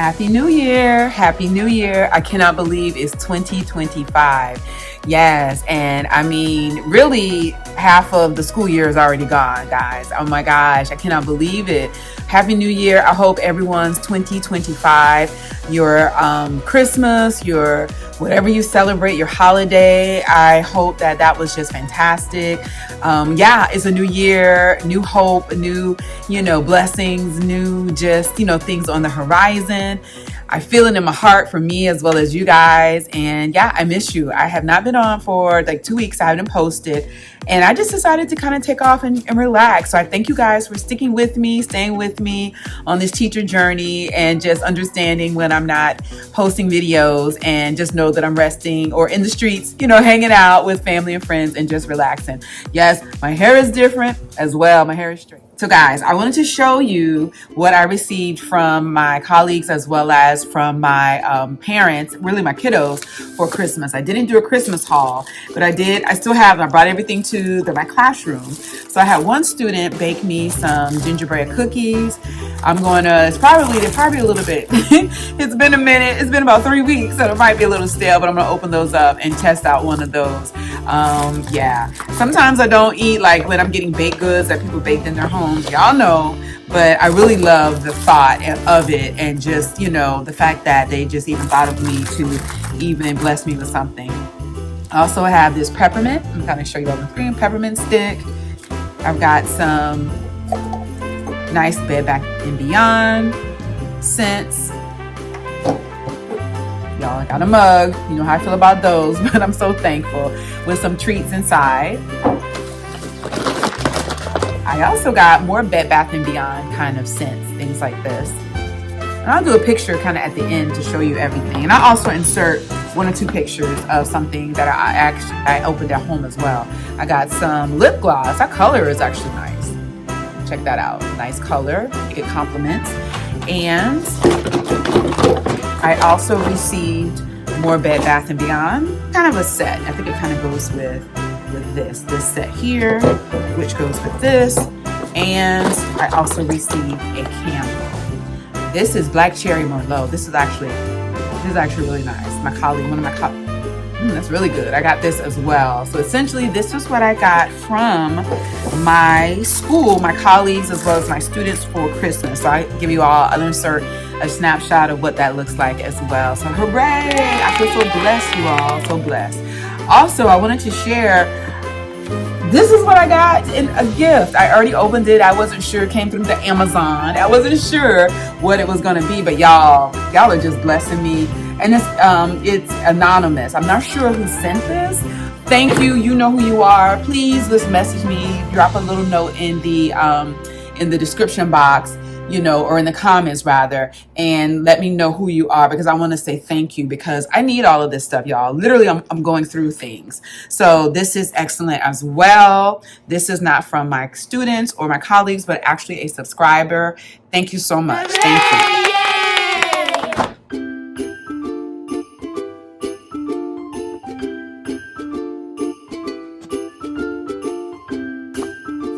Happy New Year. Happy New Year. I cannot believe it's 2025. Yes. And I mean, really, half of the school year is already gone, guys. Oh my gosh. I cannot believe it. Happy New Year. I hope everyone's 2025, your Christmas, your whatever you celebrate, your holiday. I hope that that was just fantastic. Yeah, it's a new year, new hope, new, blessings, new just, things on the horizon. I feel it in my heart for me as well as you guys. And yeah, I miss you. I have not been on for like 2 weeks. I haven't posted. And I just decided to kind of take off and relax. So I thank you guys for sticking with me, staying with me on this teacher journey and just understanding when I'm not posting videos, and just know that I'm resting or in the streets, hanging out with family and friends and just relaxing. Yes, my hair is different as well. My hair is straight. So guys, I wanted to show you what I received from my colleagues as well as from my parents, really my kiddos, for Christmas. I didn't do a Christmas haul, but I brought everything to my classroom. So I had one student bake me some gingerbread cookies. They're probably a little bit, it's been a minute, it's been about 3 weeks, so it might be a little stale, but I'm gonna open those up and test out one of those. Yeah, sometimes I don't eat like when I'm getting baked goods that people baked in their homes, y'all know, but I really love the thought of it, and just, the fact that they just even thought of me to even bless me with something. I also have this peppermint. I'm going to show you all the green peppermint stick. I've got some nice Bed Bath & Beyond scents. Y'all, I got a mug. You know how I feel about those, but I'm so thankful, with some treats inside. I also got more Bed Bath & Beyond kind of scents, things like this. And I'll do a picture kind of at the end to show you everything. And I also insert 1 or 2 pictures of something that I opened at home as well. I got some lip gloss. That color is actually nice. Check that out. Nice color. It complements. And I also received more Bed Bath & Beyond. Kind of a set. I think it kind of goes with this set here, which goes with this. And I also received a candle. This is Black Cherry Merlot. This is actually really nice. That's really good. I got this as well. So essentially, this is what I got from my school, my colleagues, as well as my students for Christmas. So I'll insert a snapshot of what that looks like as well. So hooray! I feel so blessed, you all. So blessed. Also, I wanted to share, this is what I got in a gift. I already opened it. I wasn't sure. It came through the Amazon. I wasn't sure what it was going to be, but y'all are just blessing me. And it's anonymous. I'm not sure who sent this. Thank you. You know who you are. Please just message me. Drop a little note in the description box, or in the comments rather, and let me know who you are, because I want to say thank you, because I need all of this stuff, y'all. Literally, I'm going through things. So this is excellent as well. This is not from my students or my colleagues, but actually a subscriber. Thank you so much. Thank you.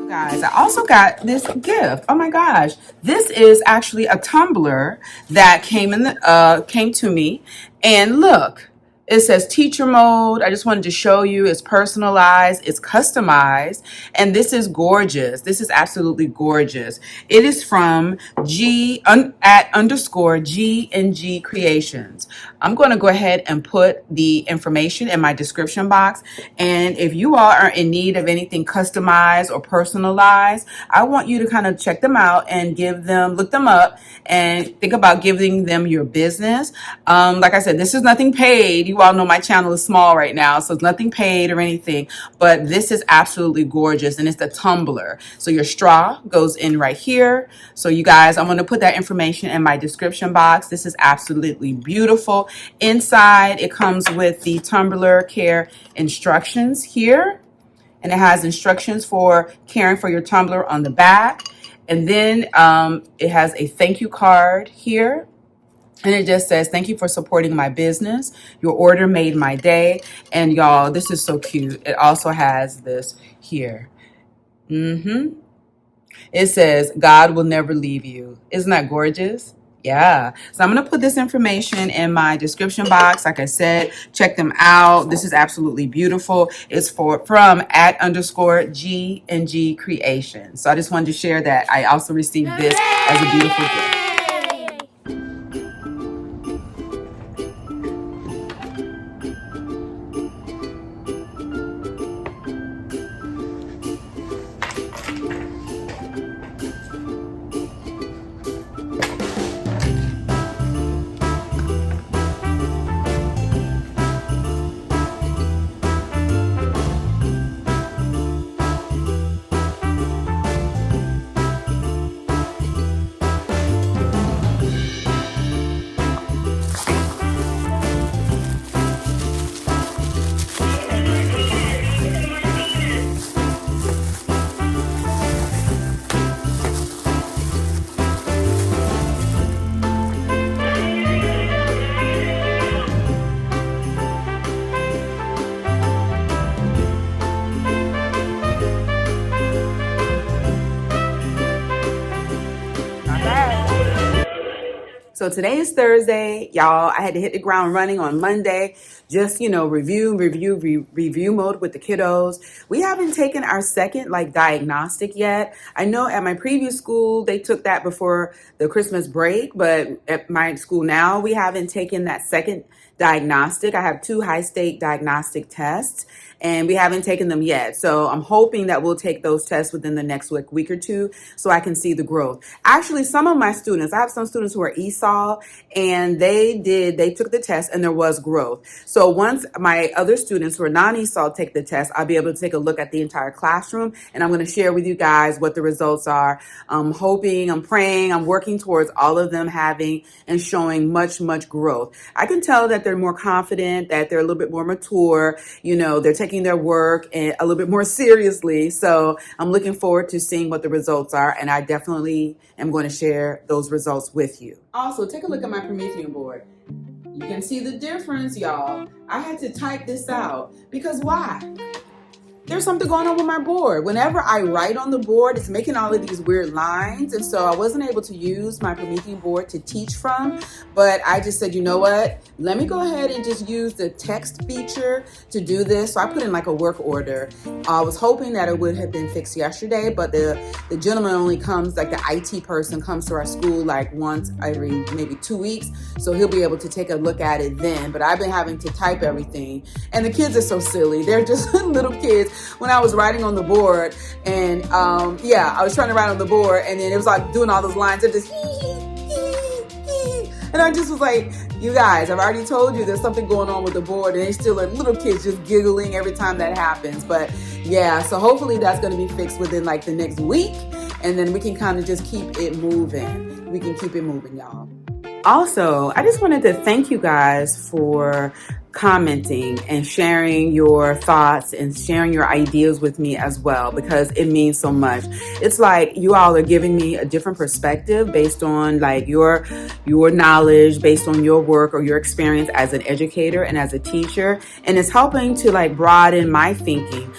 Guys, I also got this gift. Oh my gosh. This is actually a tumbler that came to me. And look, it says teacher mode. I just wanted to show you it's personalized, it's customized, and this is gorgeous. This is absolutely gorgeous. It is from @_G&G Creations. I'm going to go ahead and put the information in my description box. And if you all are in need of anything customized or personalized, I want you to kind of check them out and look them up and think about giving them your business. Like I said, this is nothing paid. You all know my channel is small right now, so it's nothing paid or anything, but this is absolutely gorgeous, and it's the tumbler. So your straw goes in right here. So you guys, I'm going to put that information in my description box. This is absolutely beautiful. Inside, it comes with the tumbler care instructions here, and it has instructions for caring for your tumbler on the back. And then it has a thank you card here. And it just says, thank you for supporting my business. Your order made my day. And y'all, this is so cute. It also has this here. It says, God will never leave you. Isn't that gorgeous? Yeah. So I'm going to put this information in my description box. Like I said, check them out. This is absolutely beautiful. It's from @_G&G Creations. So I just wanted to share that. I also received this as a beautiful gift. So today is Thursday, y'all. I had to hit the ground running on Monday. Just, review mode with the kiddos. We haven't taken our second diagnostic yet. I know at my previous school, they took that before the Christmas break, but at my school now, we haven't taken that second diagnostic. I have 2 high-stake diagnostic tests, and we haven't taken them yet. So I'm hoping that we'll take those tests within the next week or two so I can see the growth. Actually, some of my students, I have some students who are ESOL, and they took the test and there was growth. So once my other students who are non-ESOL take the test, I'll be able to take a look at the entire classroom, and I'm going to share with you guys what the results are. I'm hoping, I'm praying, I'm working towards all of them having and showing much growth. I can tell that they're more confident, that they're a little bit more mature, they're taking their work and a little bit more seriously. So I'm looking forward to seeing what the results are, and I definitely am going to share those results with you. Also, take a look at my Promethean board. You can see the difference, y'all. I had to type this out because why? There's something going on with my board. Whenever I write on the board, it's making all of these weird lines. And so I wasn't able to use my Promethean board to teach from, but I just said, you know what? Let me go ahead and just use the text feature to do this. So I put in a work order. I was hoping that it would have been fixed yesterday, but the gentleman only comes, the IT person comes to our school once every maybe 2 weeks. So he'll be able to take a look at it then. But I've been having to type everything. And the kids are so silly. They're just little kids. When I was writing on the board, and I was trying to write on the board, and then it was doing all those lines of just and I just was like, you guys, I've already told you there's something going on with the board, and they still are little kids just giggling every time that happens. But yeah, so hopefully that's going to be fixed within the next week, and then we can kind of just keep it moving. We can keep it moving, y'all. Also, I just wanted to thank you guys for commenting and sharing your thoughts and sharing your ideas with me as well, because it means so much. It's like you all are giving me a different perspective based on like your knowledge, based on your work or your experience as an educator and as a teacher, and it's helping to like broaden my thinking.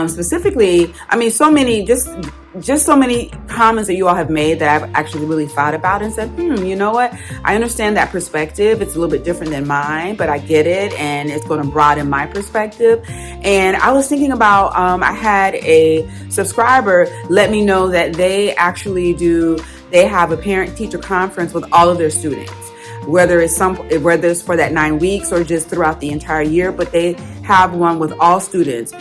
Specifically, I mean, just so many comments that you all have made that I've actually really thought about and said, you know what? I understand that perspective. It's a little bit different than mine, but I get it, and it's going to broaden my perspective. And I was thinking about, I had a subscriber let me know that they have a parent-teacher conference with all of their students, whether it's for that 9 weeks or just throughout the entire year, but they have one with all students,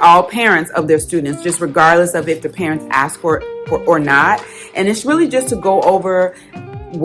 all parents of their students, just regardless of if the parents ask for it or not. And it's really just to go over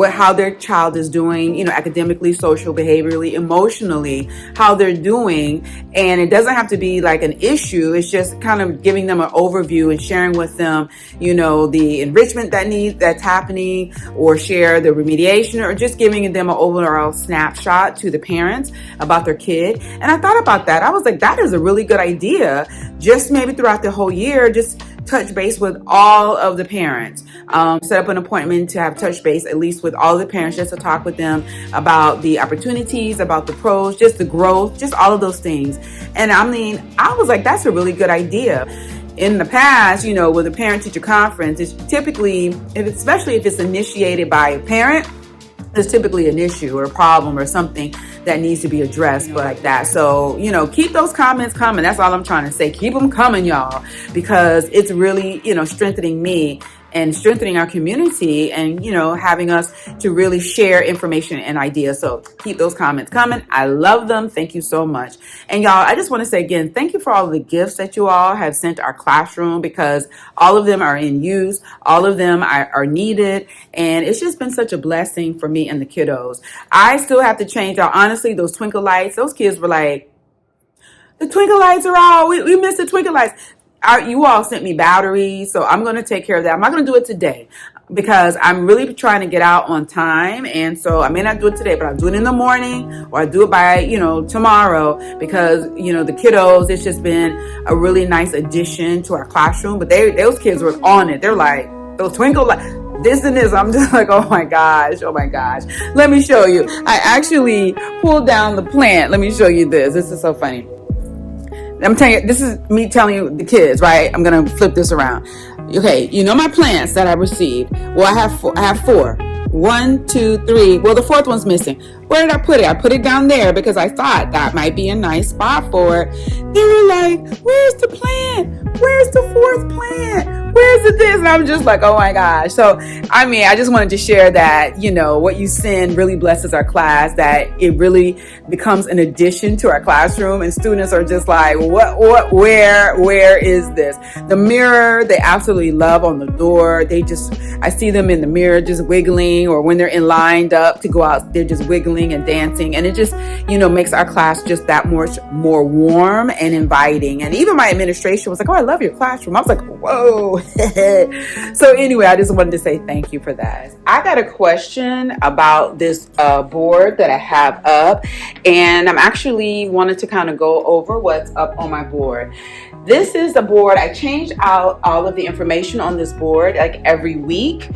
how their child is doing, academically, social, behaviorally, emotionally, how they're doing. And it doesn't have to be like an issue. It's just kind of giving them an overview and sharing with them, the enrichment that's happening, or share the remediation, or just giving them an overall snapshot to the parents about their kid. And I thought about that. I was like, that is a really good idea. Just maybe throughout the whole year, just touch base with all of the parents. Set up an appointment to have touch base at least with all the parents, just to talk with them about the opportunities, about the pros, just the growth, just all of those things. And I mean, I was like, that's a really good idea. In the past, with a parent-teacher conference, it's typically, especially if it's initiated by a parent, there's typically an issue or a problem or something that needs to be addressed like that. So, keep those comments coming. That's all I'm trying to say. Keep them coming, y'all, because it's really, strengthening me and strengthening our community, and, having us to really share information and ideas. So keep those comments coming. I love them. Thank you so much. And y'all, I just want to say again, thank you for all of the gifts that you all have sent our classroom, because all of them are in use. All of them are needed. And it's just been such a blessing for me and the kiddos. I still have to change out. Honestly, those twinkle lights, those kids were like, the twinkle lights are out. We missed the twinkle lights. You all sent me batteries, so I'm going to take care of that. I'm not going to do it today because I'm really trying to get out on time. And so I may not do it today, but I'll do it in the morning, or I'll do it by, tomorrow, because, the kiddos, it's just been a really nice addition to our classroom. But those kids were on it. They're like, those twinkle lights. This and this. I'm just like, oh my gosh. Let me show you. I actually pulled down the plant. Let me show you this. This is so funny. I'm telling you, this is me telling you the kids, right? I'm going to flip this around. Okay. My plants that I received. Well, I have four. 1, 2, 3. Well, the fourth one's missing. Where did I put it? I put it down there because I thought that might be a nice spot for it. They were like, where's the plant? Where's the fourth plant? Where's the this? And I'm just like, oh my gosh. So, I mean, I just wanted to share that, what you send really blesses our class, that it really becomes an addition to our classroom, and students are just like, where is this? The mirror, they absolutely love on the door. I see them in the mirror just wiggling, or when they're lined up to go out, they're just wiggling and dancing. And it just, makes our class just that much more warm and inviting. And even my administration was like, oh, I love your classroom. I was like, whoa. So anyway, I just wanted to say thank you for that. I got a question about this board that I have up, and I'm actually wanted to kind of go over what's up on my board. This is the board. I change out all of the information on this board like every week,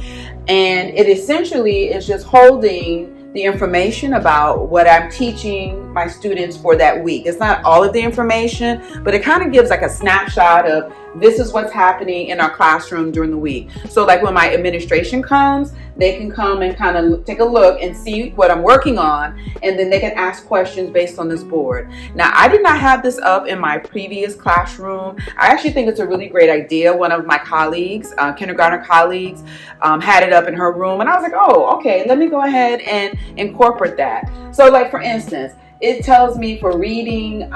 and it essentially is just holding the information about what I'm teaching my students for that week. It's not all of the information, but it kind of gives like a snapshot of this is what's happening in our classroom during the week. So like when my administration comes, they can come and kind of take a look and see what I'm working on, and then they can ask questions based on this board. Now, I did not have this up in my previous classroom. I actually think it's a really great idea. One of my colleagues, kindergarten colleagues, had it up in her room, and I was like, oh, okay, let me go ahead and incorporate that. So like, for instance, it tells me for reading,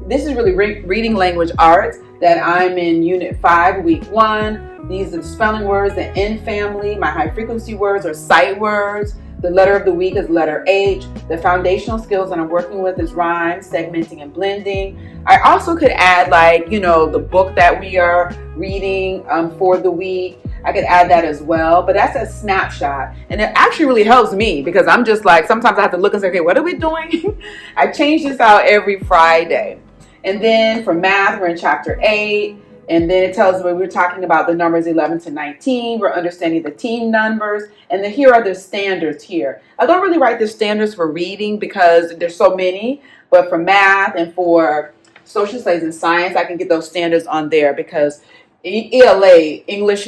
this is really reading language arts, that I'm in Unit 5, Week 1. These are the spelling words, the N family. My high frequency words are sight words. The letter of the week is letter H. The foundational skills that I'm working with is rhyme, segmenting, and blending. I also could add the book that we are reading for the week. I could add that as well. But that's a snapshot. And it actually really helps me because I'm just like, sometimes I have to look and say, okay, what are we doing? I change this out every Friday. And then for math, we're in chapter 8. And then it tells me we're talking about the numbers 11 to 19. We're understanding the team numbers. And then here are the standards here. I don't really write the standards for reading because there's so many. But for math and for social studies and science, I can get those standards on there because ELA, English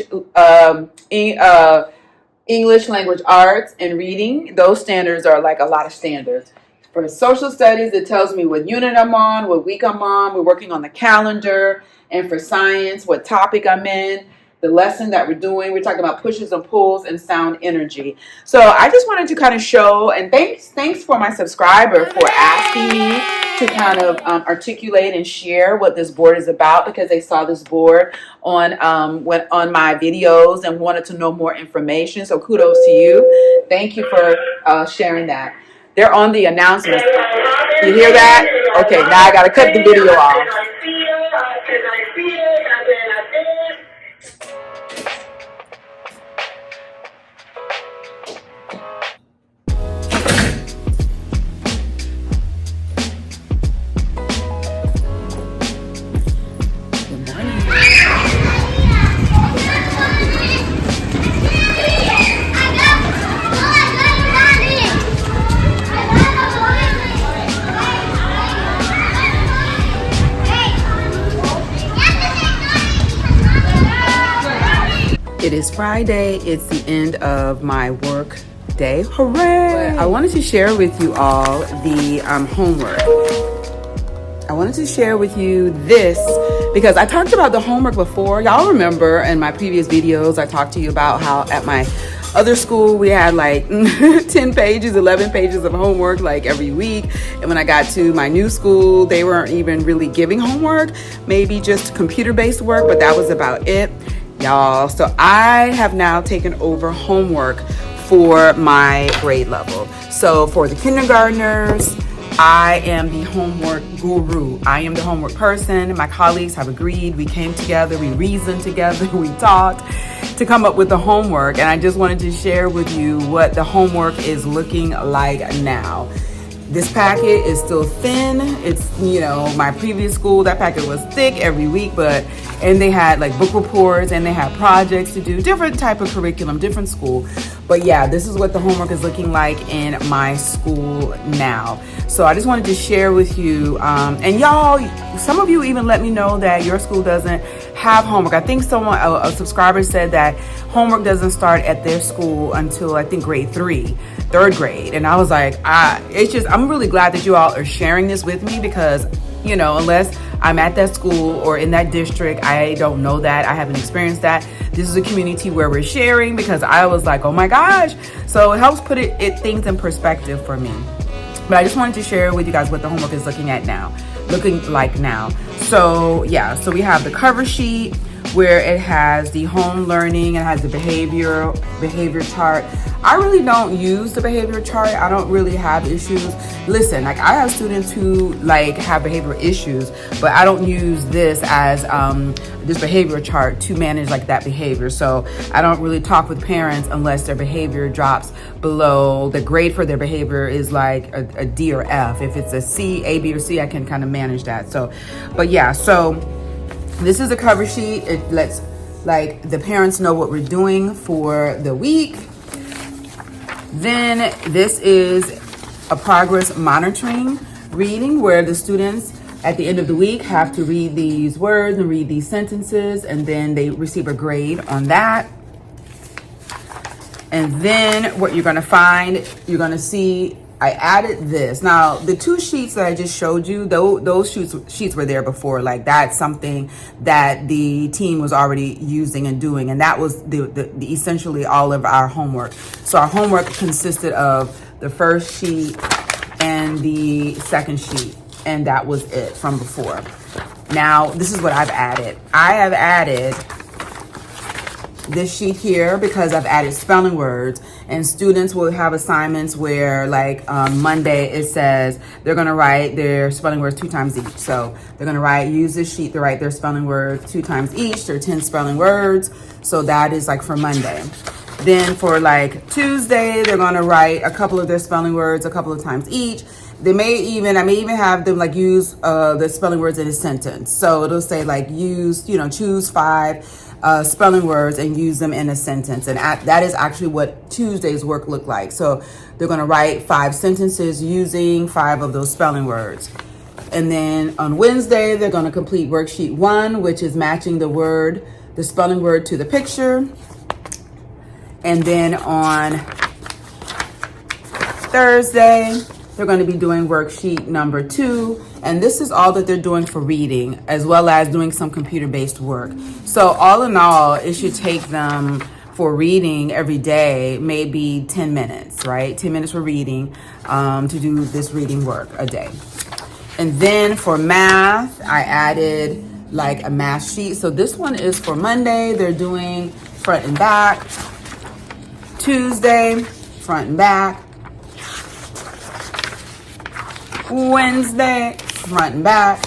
language arts and reading, those standards are like a lot of standards. For social studies, it tells me what unit I'm on, what week I'm on. We're working on the calendar. And for science, what topic I'm in, the lesson that we're doing. We're talking about pushes and pulls and sound energy. So I just wanted to kind of show, and thanks for my subscriber for asking me to kind of articulate and share what this board is about because they saw this board on my videos and wanted to know more information. So kudos to you. Thank you for sharing that. They're on the announcements. You hear that? Okay, now I got to cut the video off. It is Friday. It's the end of my work day. Hooray! I wanted to share with you all the homework. I wanted to share with you this because I talked about the homework before. Y'all remember in my previous videos, I talked to you about how at my other school we had like 10 pages, 11 pages of homework like every week. And when I got to my new school, they weren't even really giving homework, maybe just computer-based work, but that was about it. Y'all, so I have now taken over homework for my grade level. So for the kindergartners, I am the homework guru. I am the homework person. My colleagues have agreed. We came together, we reasoned together, we talked to come up with the homework. And I just wanted to share with you what the homework is looking like now. This packet is still thin. It's, you know, my previous school, that packet was thick every week, and they had like book reports and they had projects to do, different type of curriculum, different school. But yeah, this is what the homework is looking like in my school now. So I just wanted to share with you, and y'all, some of you even let me know that your school doesn't have homework. I think a subscriber said that homework doesn't start at their school until I think grade 3, 3rd grade. And I was like, I'm really glad that you all are sharing this with me because, you know, unless I'm at that school or in that district, I don't know that. I haven't experienced that. This is a community where we're sharing because I was like, oh my gosh. So it helps put things in perspective for me. But I just wanted to share with you guys what the homework is looking like now. So yeah, so we have the cover sheet where it has the home learning, it has the behavior chart. I really don't use the behavior chart. I don't really have issues. Listen, like I have students who like have behavioral issues, but I don't use this as this behavior chart to manage like that behavior. So I don't really talk with parents unless their behavior drops below the grade for their behavior is like a D or F. If it's a C, A, B, or C, I can kind of manage that. So, but yeah, so this is a cover sheet. It lets like the parents know what we're doing for the week. Then this is a progress monitoring reading where the students at the end of the week have to read these words and read these sentences, and then they receive a grade on that. And then what you're going to find, you're going to see I added this. Now, the 2 sheets that I just showed you, those sheets were there before. Like that's something that the team was already using and doing. And that was the essentially all of our homework. So our homework consisted of the first sheet and the second sheet. And that was it from before. Now, this is what I've added. I have added this sheet here because I've added spelling words, and students will have assignments where, like on Monday, it says they're going to write their spelling words 2 times each. So they're going to use this sheet to write their spelling words 2 times each. They're 10 spelling words. So that is like for Monday. Then for like Tuesday, they're going to write a couple of their spelling words a couple of times each. I may even have them like use the spelling words in a sentence. So it'll say like choose 5 spelling words and use them in a sentence. And that is actually what Tuesday's work looked like. So they're going to write 5 sentences using 5 of those spelling words. And then on Wednesday, they're going to complete worksheet 1, which is matching the spelling word to the picture. And then on Thursday, they're going to be doing worksheet number 2. And this is all that they're doing for reading, as well as doing some computer-based work. So all in all, it should take them for reading every day, maybe 10 minutes, right? 10 minutes for reading to do this reading work a day. And then for math, I added like a math sheet. So this one is for Monday. They're doing front and back. Tuesday, front and back. Wednesday, front and back.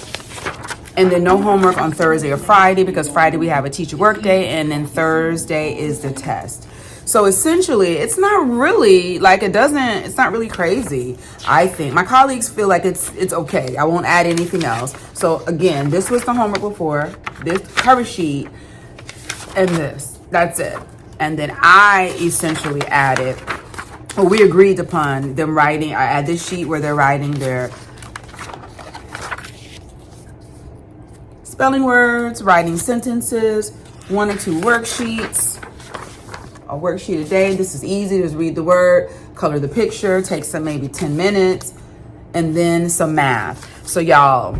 And then no homework on Thursday or Friday, because Friday we have a teacher work day, and then Thursday is the test. So essentially, it's not really like it's not really crazy. I think my colleagues feel like it's okay. I won't add anything else. So again, this was the homework before, this cover sheet, and that's it. And then I essentially added, we agreed upon them writing. I add this sheet where they're writing their spelling words, writing sentences, 1 or 2 worksheets, a worksheet a day. This is easy. Just read the word, color the picture, takes some maybe 10 minutes, and then some math. So y'all,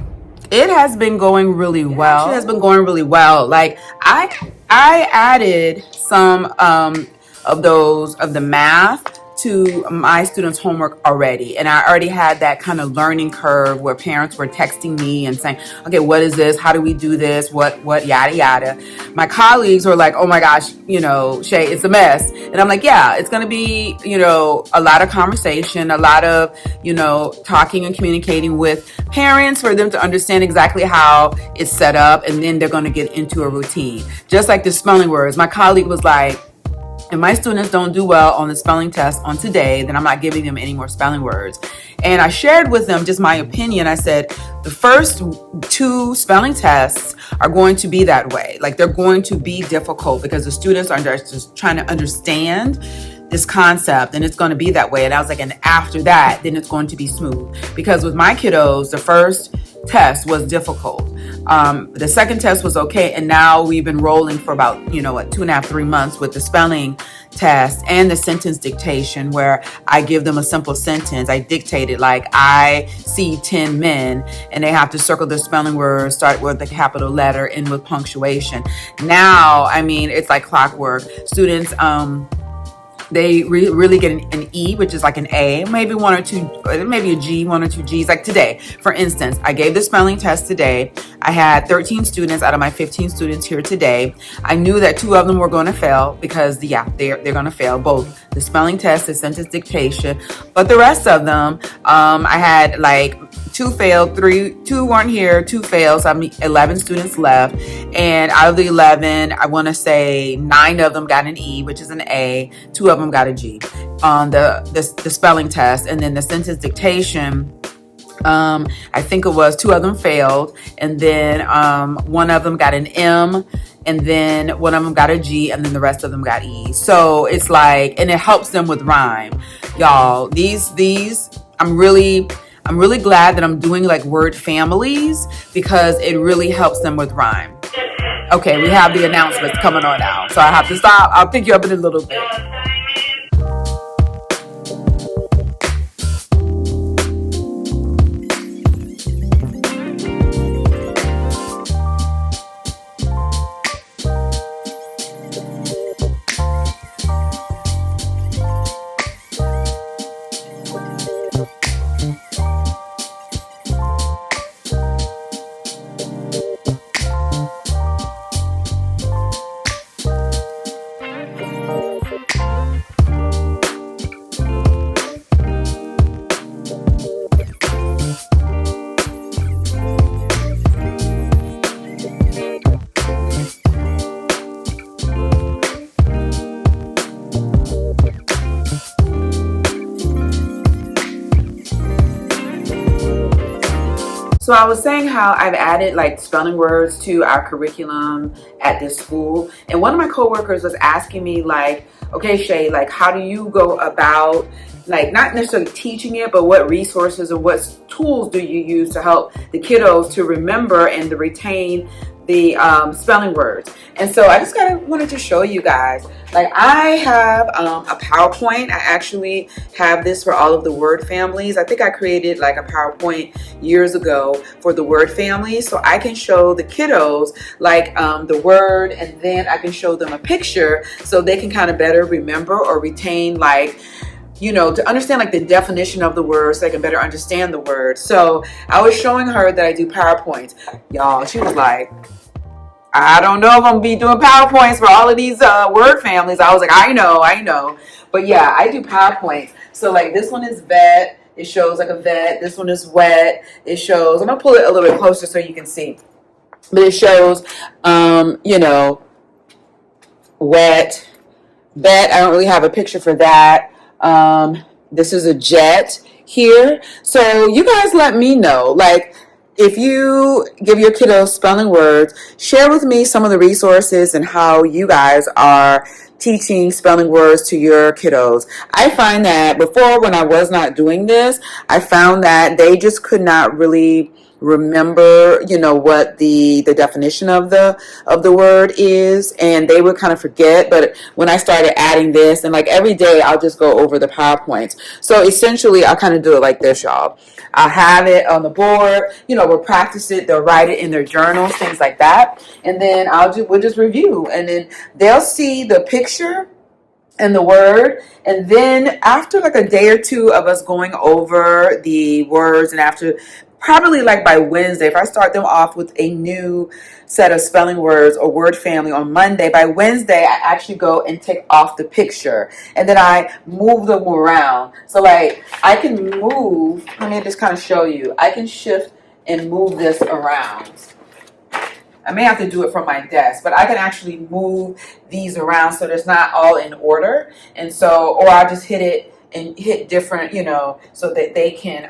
it has been going really well. It has been going really well. Like I added some of the math to my students' homework already. And I already had that kind of learning curve where parents were texting me and saying, okay, what is this? How do we do this? What, yada, yada. My colleagues were like, oh my gosh, Shay, it's a mess. And I'm like, yeah, it's going to be, a lot of conversation, a lot of, talking and communicating with parents for them to understand exactly how it's set up. And then they're going to get into a routine. Just like the spelling words. My colleague was like, if my students don't do well on the spelling test on today, then I'm not giving them any more spelling words. And I shared with them just my opinion. I said, the first 2 spelling tests are going to be that way. Like they're going to be difficult because the students are just trying to understand this concept, and it's going to be that way. And I was like, and after that, then it's going to be smooth. Because with my kiddos, the first test was difficult. The second test was okay. And now we've been rolling for about, 2.5, 3 months with the spelling test and the sentence dictation, where I give them a simple sentence. I dictate it like, I see 10 men, and they have to circle their spelling words, start with a capital letter, end with punctuation. Now, it's like clockwork. Students, they really get an E, which is like an A, maybe 1 or 2, maybe a G, 1 or 2 G's. Like today, for instance, I gave the spelling test today. I had 13 students out of my 15 students here today. I knew that 2 of them were going to fail because, they're going to fail both the spelling test, the sentence dictation. But the rest of them, I had like 2 failed, 2 weren't here, 2 failed. So I mean, 11 students left. And out of the 11, I want to say 9 of them got an E, which is an A. 2 of them got a G on the spelling test. And then the sentence dictation, I think it was 2 of them failed. And then 1 of them got an M. And then 1 of them got a G, and then the rest of them got E. So it's like, and it helps them with rhyme. Y'all, these, I'm really glad that I'm doing like word families, because it really helps them with rhyme. Okay, we have the announcements coming on now, so I have to stop. I'll pick you up in a little bit. So I was saying how I've added like spelling words to our curriculum at this school. And one of my coworkers was asking me like, okay, Shay, like how do you go about like not necessarily teaching it, but what resources or what tools do you use to help the kiddos to remember and to retain the spelling words? And so I just kind of wanted to show you guys, like I have a PowerPoint. I actually have this for all of the word families. I think I created like a PowerPoint years ago for the word families, so I can show the kiddos like the word, and then I can show them a picture so they can kind of better remember or retain, like, you know, to understand like the definition of the word so they can better understand the word. So I was showing her that I do PowerPoints. Y'all, she was like, I don't know if I'm gonna be doing PowerPoints for all of these word families. I was like, I know. But yeah, I do PowerPoints. So like this one is vet. It shows like a vet. This one is wet. It shows, I'm gonna pull it a little bit closer so you can see. But it shows, you know, wet, vet. I don't really have a picture for that. This is a jet here. So you guys let me know, like, if you give your kiddos spelling words, share with me some of the resources and how you guys are teaching spelling words to your kiddos. I find that before, when I was not doing this, I found that they just could not really remember, you know, what the definition of the word is, and they would kind of forget. But when I started adding this, and like every day I'll just go over the PowerPoints. So essentially I'll kind of do it like this, y'all. I'll have it on the board, you know, we'll practice it, they'll write it in their journals, things like that, and then we'll just review, and then they'll see the picture and the word. And then after like a day or two of us going over the words, and after probably like by Wednesday, if I start them off with a new set of spelling words or word family on Monday, by Wednesday I actually go and take off the picture, and then I move them around. So like I can move, let me just kind of show you, I can shift and move this around. I may have to do it from my desk, but I can actually move these around so it's not all in order. And so, or I'll just hit it and hit different, you know, so that they can,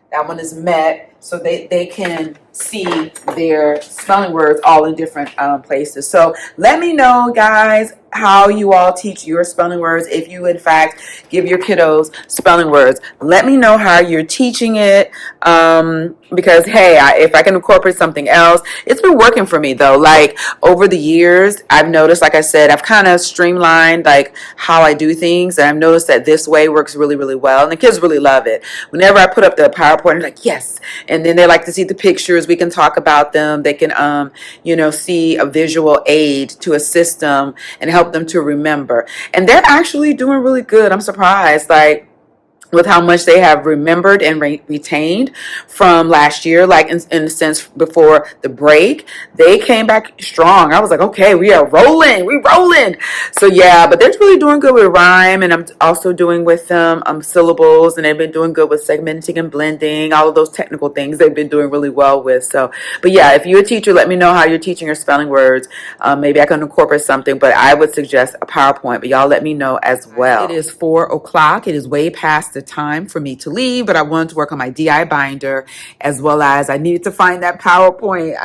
that one is met, so they can see their spelling words all in different places. So let me know, guys, how you all teach your spelling words. If you in fact give your kiddos spelling words, let me know how you're teaching it, because hey, if I can incorporate something else. It's been working for me though. Like over the years I've noticed, like I said, I've kind of streamlined like how I do things, and I've noticed that this way works really, really well, and the kids really love it. Whenever I put up the PowerPoint, they're like, yes, and then they like to see the pictures. We can talk about them. They can you know, see a visual aid to assist them and help them to remember. And they're actually doing really good. I'm surprised, like, with how much they have remembered and retained from last year. Like in a sense, before the break, they came back strong. I was like, okay, we are rolling, So yeah, but they're really doing good with rhyme, and I'm also doing with them syllables, and they've been doing good with segmenting and blending, all of those technical things they've been doing really well with. So, but yeah, if you're a teacher, let me know how you're teaching your spelling words. Maybe I can incorporate something, but I would suggest a PowerPoint, but y'all let me know as well. It is 4 o'clock. It is way past the time for me to leave, but I wanted to work on my DI binder, as well as I needed to find that PowerPoint.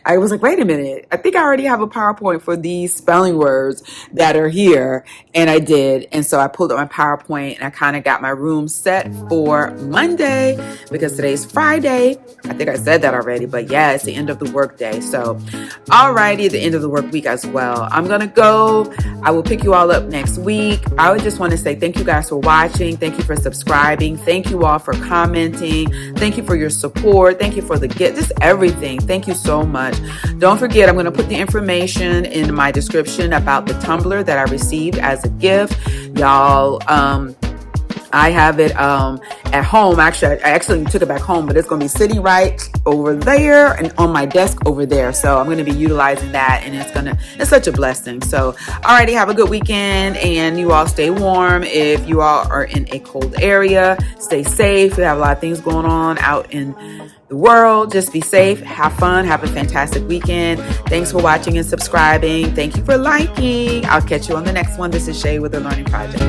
I was like, wait a minute, I think I already have a PowerPoint for these spelling words that are here, and I did. And so I pulled up my PowerPoint, and I kind of got my room set for Monday, because today's Friday. I think I said that already, but yeah, it's the end of the work day. So alrighty, the end of the work week as well. I'm gonna go. I will pick you all up next week. I would just want to say thank you guys for watching. Thank you for subscribing. Thank you all for commenting. Thank you for your support. Thank you for the gift, just everything. Thank you so much. Don't forget, I'm going to put the information in my description about the tumbler that I received as a gift. Y'all, I have it at home. Actually, I actually took it back home, but it's going to be sitting right over there and on my desk over there. So I'm going to be utilizing that, and it's such a blessing. So, alrighty, have a good weekend, and you all stay warm. If you all are in a cold area, stay safe. We have a lot of things going on out in the world. Just be safe, have fun, have a fantastic weekend. Thanks for watching and subscribing. Thank you for liking. I'll catch you on the next one. This is Shay with the Learning Project.